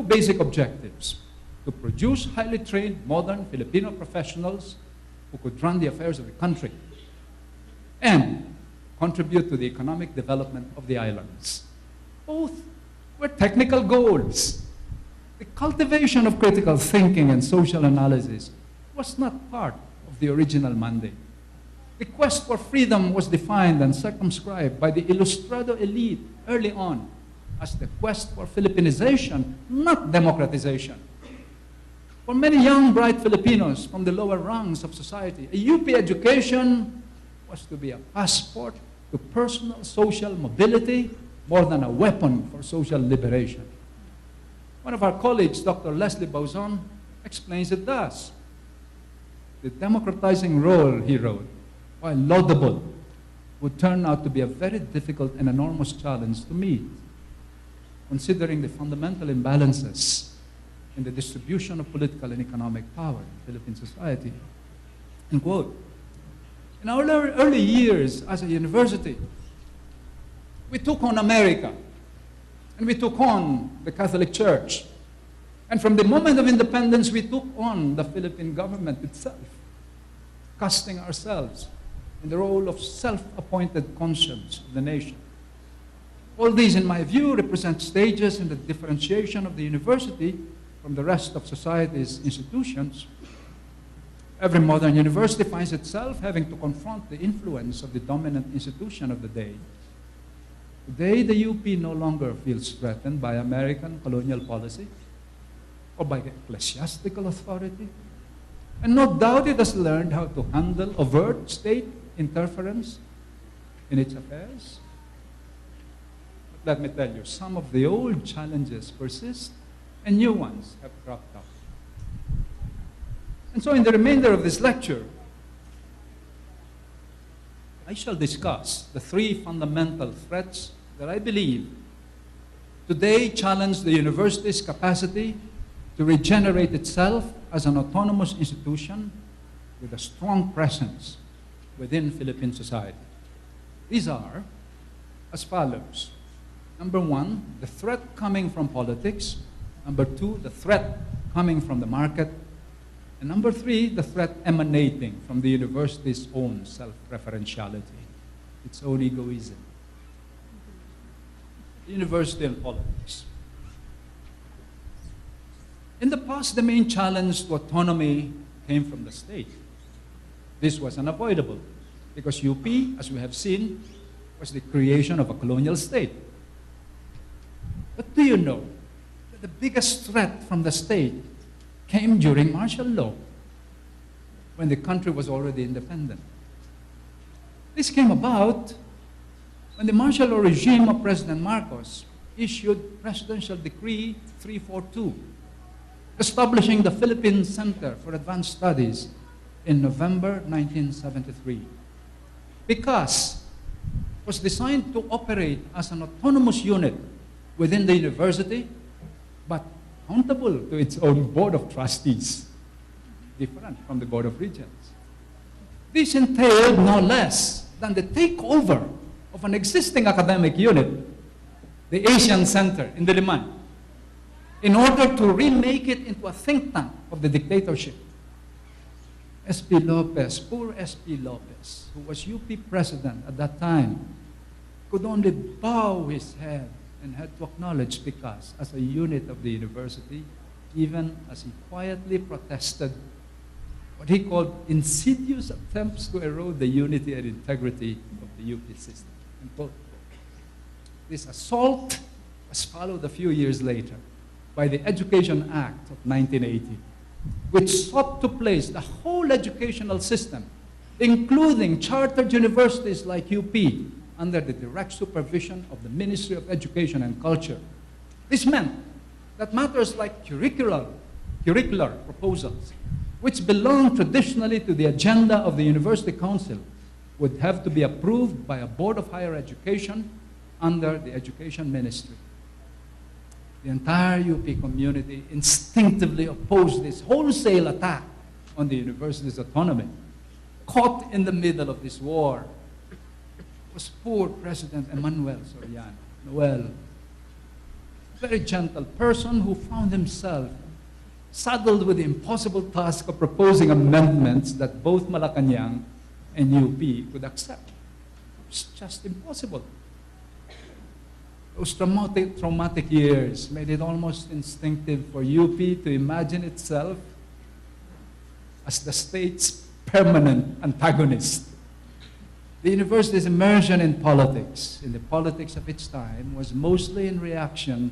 two basic objectives: to produce highly trained, modern Filipino professionals who could run the affairs of the country and contribute to the economic development of the islands. Both were technical goals. The cultivation of critical thinking and social analysis was not part of the original mandate. The quest for freedom was defined and circumscribed by the Ilustrado elite early on as the quest for Filipinization, not democratization. For many young, bright Filipinos from the lower rungs of society, a UP education was to be a passport to personal social mobility more than a weapon for social liberation. One of our colleagues, Dr. Leslie Bauzon, explains it thus. The democratizing role, he wrote, while laudable, would turn out to be a very difficult and enormous challenge to meet, considering the fundamental imbalances in the distribution of political and economic power in Philippine society. End quote. In our early years as a university, we took on America, and we took on the Catholic Church. And from the moment of independence, we took on the Philippine government itself, casting ourselves in the role of self-appointed conscience of the nation. All these, in my view, represent stages in the differentiation of the university from the rest of society's institutions. Every modern university finds itself having to confront the influence of the dominant institution of the day. Today, the UP no longer feels threatened by American colonial policy or by ecclesiastical authority. And no doubt it has learned how to handle overt state interference in its affairs. But let me tell you, some of the old challenges persist and new ones have cropped up. And so in the remainder of this lecture, I shall discuss the three fundamental threats that I believe today challenge the university's capacity to regenerate itself as an autonomous institution with a strong presence within Philippine society. These are as follows. Number one, the threat coming from politics. Number two, the threat coming from the market. And number three, the threat emanating from the university's own self-referentiality, its own egoism. University and politics. In the past, the main challenge to autonomy came from the state. This was unavoidable because UP, as we have seen, was the creation of a colonial state. But do you know that the biggest threat from the state came during martial law, when the country was already independent? This came about when the martial law regime of President Marcos issued Presidential Decree 342, establishing the Philippine Center for Advanced Studies in November 1973. Because it was designed to operate as an autonomous unit within the university, but accountable to its own board of trustees, different from the Board of Regents. This entailed no less than the takeover of an existing academic unit, the Asian Center in Diliman, in order to remake it into a think tank of the dictatorship. S.P. Lopez, poor S.P. Lopez, who was UP president at that time, could only bow his head and had to acknowledge because, as a unit of the university, even as he quietly protested what he called insidious attempts to erode the unity and integrity of the UP system. This assault was followed a few years later by the Education Act of 1980, which sought to place the whole educational system, including chartered universities like UP, under the direct supervision of the Ministry of Education and Culture. This meant that matters like curricular proposals, which belong traditionally to the agenda of the University Council, would have to be approved by a Board of Higher Education under the Education Ministry. The entire UP community instinctively opposed this wholesale attack on the university's autonomy. Caught in the middle of this war was poor President Emmanuel Soriano, Noel. very gentle person who found himself saddled with the impossible task of proposing amendments that both Malacanang and UP could accept. It's just impossible. Those traumatic years made it almost instinctive for UP to imagine itself as the state's permanent antagonist. The university's immersion in the politics of its time, was mostly in reaction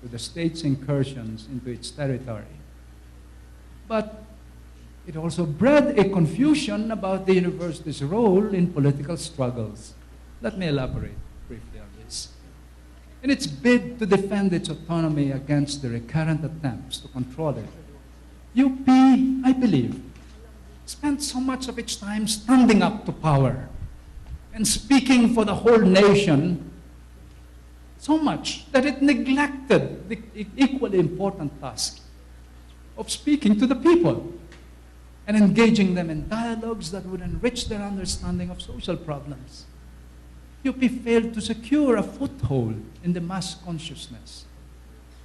to the state's incursions into its territory. But it also bred a confusion about the university's role in political struggles. Let me elaborate briefly on this. In its bid to defend its autonomy against the recurrent attempts to control it, UP, I believe, spent so much of its time standing up to power and speaking for the whole nation, so much that it neglected the equally important task of speaking to the people and engaging them in dialogues that would enrich their understanding of social problems. UP failed to secure a foothold in the mass consciousness.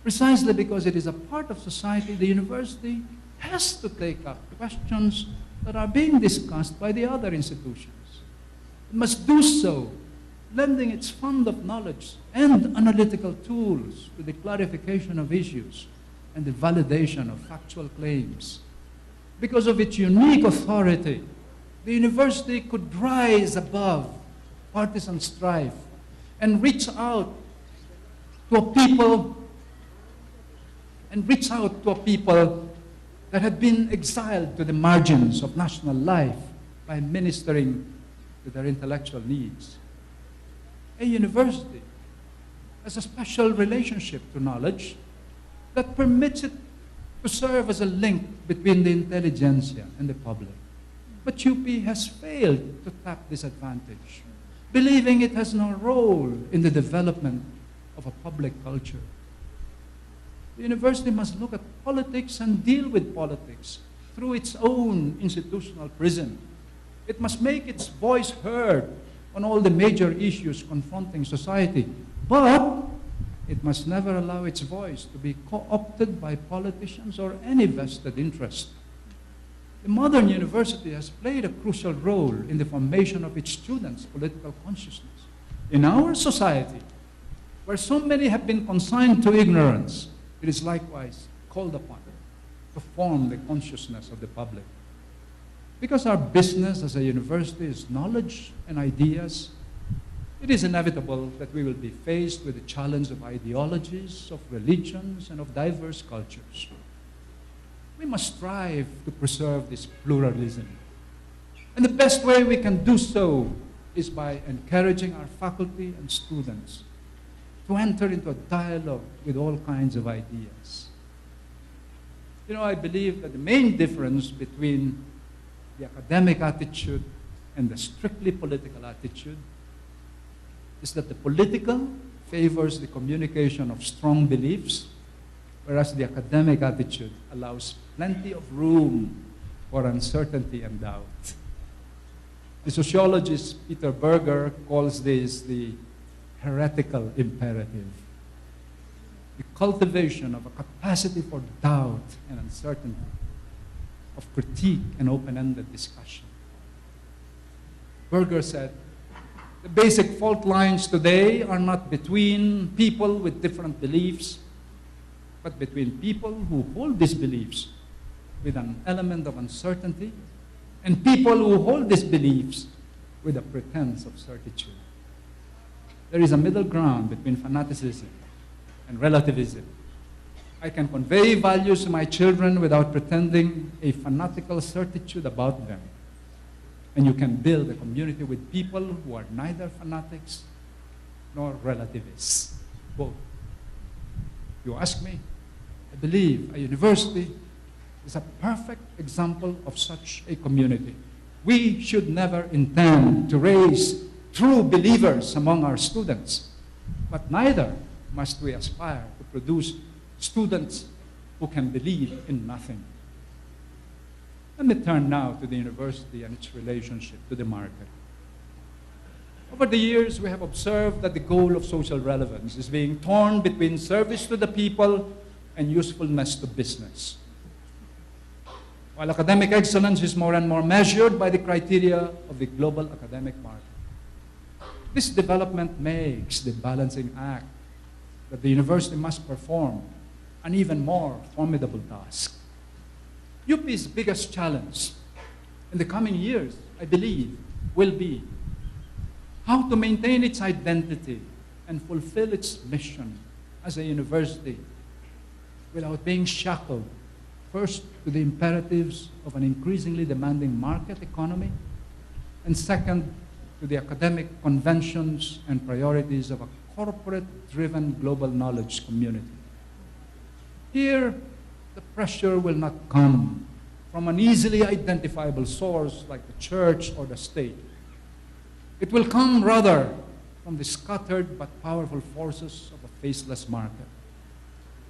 Precisely because it is a part of society, the university has to take up questions that are being discussed by the other institutions. It must do so, lending its fund of knowledge and analytical tools to the clarification of issues and the validation of factual claims. Because of its unique authority, the university could rise above partisan strife and reach out to a people that had been exiled to the margins of national life by ministering to their intellectual needs. A university has a special relationship to knowledge that permits it to serve as a link between the intelligentsia and the public. But UP has failed to tap this advantage, believing it has no role in the development of a public culture. The university must look at politics and deal with politics through its own institutional prism. It must make its voice heard on all the major issues confronting society, but it must never allow its voice to be co-opted by politicians or any vested interest. The modern university has played a crucial role in the formation of its students' political consciousness. In our society, where so many have been consigned to ignorance, it is likewise called upon to form the consciousness of the public. Because our business as a university is knowledge and ideas, it is inevitable that we will be faced with the challenge of ideologies, of religions, and of diverse cultures. We must strive to preserve this pluralism. And the best way we can do so is by encouraging our faculty and students to enter into a dialogue with all kinds of ideas. You know, I believe that the main difference between the academic attitude and the strictly political attitude is that the political favors the communication of strong beliefs, whereas the academic attitude allows plenty of room for uncertainty and doubt. The sociologist Peter Berger calls this the heretical imperative, the cultivation of a capacity for doubt and uncertainty, of critique and open-ended discussion. Berger said, the basic fault lines today are not between people with different beliefs, but between people who hold these beliefs with an element of uncertainty and people who hold these beliefs with a pretense of certitude. There is a middle ground between fanaticism and relativism. I can convey values to my children without pretending a fanatical certitude about them. And you can build a community with people who are neither fanatics nor relativists. Both. If you ask me, I believe a university is a perfect example of such a community. We should never intend to raise true believers among our students, but neither must we aspire to produce students who can believe in nothing. Let me turn now to the university and its relationship to the market. Over the years, we have observed that the goal of social relevance is being torn between service to the people and usefulness to business. While academic excellence is more and more measured by the criteria of the global academic market. This development makes the balancing act that the university must perform an even more formidable task. UP's biggest challenge in the coming years, I believe, will be how to maintain its identity and fulfill its mission as a university without being shackled, first, to the imperatives of an increasingly demanding market economy, and second, to the academic conventions and priorities of a corporate-driven global knowledge community. Here, the pressure will not come from an easily identifiable source like the church or the state. It will come rather from the scattered but powerful forces of a faceless market.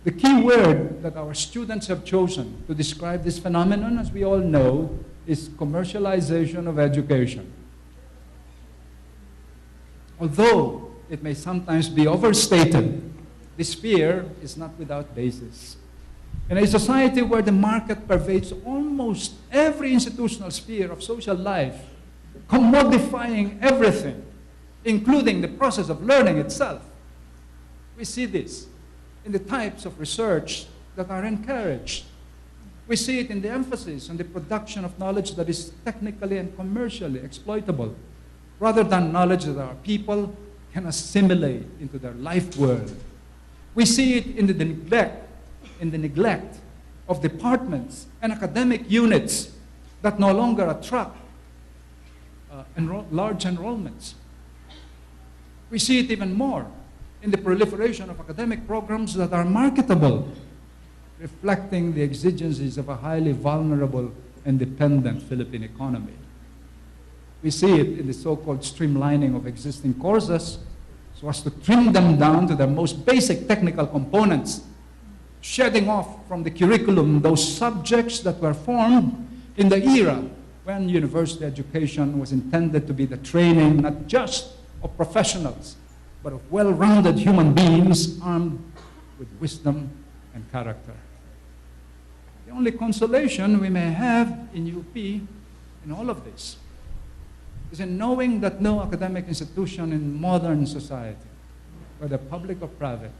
The key word that our students have chosen to describe this phenomenon, as we all know, is commercialization of education. Although it may sometimes be overstated, this fear is not without basis. In a society where the market pervades almost every institutional sphere of social life, commodifying everything, including the process of learning itself, we see this in the types of research that are encouraged. We see it in the emphasis on the production of knowledge that is technically and commercially exploitable, rather than knowledge that our people can assimilate into their life world. We see it in the neglect of departments and academic units that no longer attract large enrollments. We see it even more in the proliferation of academic programs that are marketable, reflecting the exigencies of a highly vulnerable and dependent Philippine economy. We see it in the so-called streamlining of existing courses so as to trim them down to their most basic technical components, shedding off from the curriculum those subjects that were formed in the era when university education was intended to be the training not just of professionals, but of well-rounded human beings armed with wisdom and character. The only consolation we may have in UP in all of this is in knowing that no academic institution in modern society, whether public or private,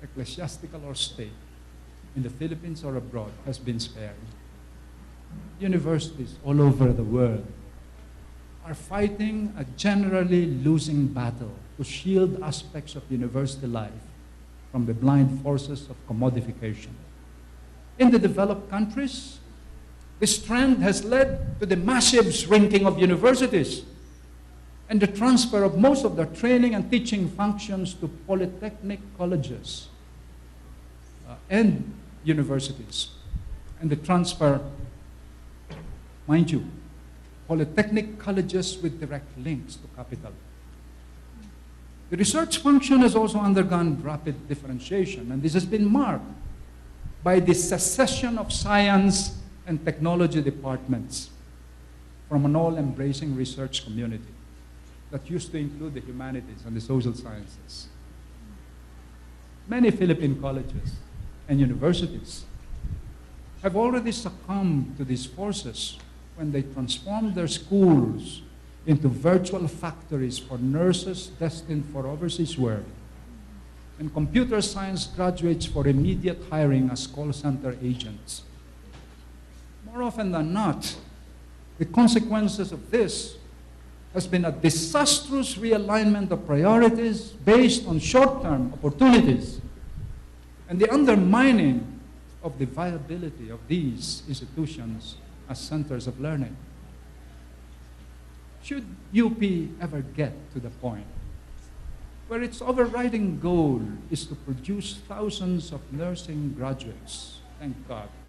ecclesiastical or state, in the Philippines or abroad, has been spared. Universities all over the world are fighting a generally losing battle to shield aspects of university life from the blind forces of commodification. In the developed countries, this trend has led to the massive shrinking of universities and the transfer of most of their training and teaching functions to polytechnic colleges and universities. And the transfer, mind you, polytechnic colleges with direct links to capital. The research function has also undergone rapid differentiation, and this has been marked by the secession of science and technology departments from an all-embracing research community that used to include the humanities and the social sciences. Many Philippine colleges and universities have already succumbed to these forces when they transformed their schools into virtual factories for nurses destined for overseas work, and computer science graduates for immediate hiring as call center agents. More often than not, the consequences of this has been a disastrous realignment of priorities based on short-term opportunities and the undermining of the viability of these institutions as centers of learning. Should UP ever get to the point where its overriding goal is to produce thousands of nursing graduates, thank God,